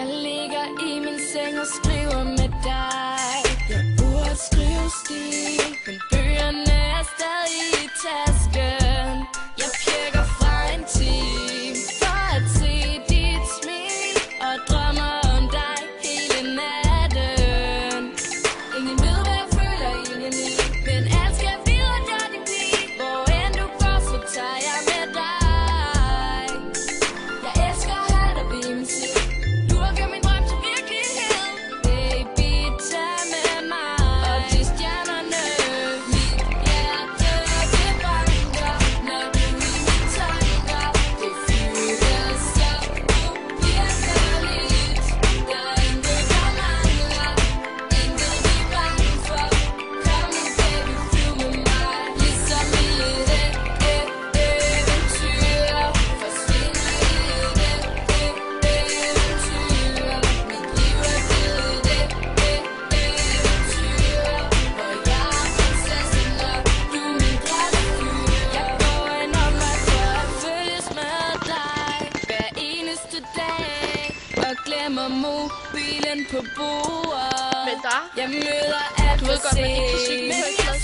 Jeg ligger i min seng og skriver med dig. Jeg burde skrive stil, men bøgerne er stadig i tasken. Jeg pjekker fra en time for at se dit smil og drømmer om dig hele natten. Ingen ved, hvad jeg føler, ingen lide, men alt skal vide, at jeg er din pige. Hvor end du går, så tager jeg med dig. Jeg elsker at have dig ved min side. Du har gjort min drøm til virkelighed. Baby, tag med mig op til stjernerne. Mit hjerte, det banker, når du er i mine tanker. Det føles så uvirkeligt. Der er intet, der mangler, intet vi er bange for. Kom nu, baby, flyv med mig, ligesom i et eventyr. Forsvinder i et eventyr. Mit liv er blevet et eventyr, hvor jeg er prinsessen og du er min drømmefyr. Jeg går enormt meget for at følges med dig hver eneste dag og glemmer mobilen på bordet. Men der, Jeg møder alt du for ved godt, man ikke kan cykle sent. med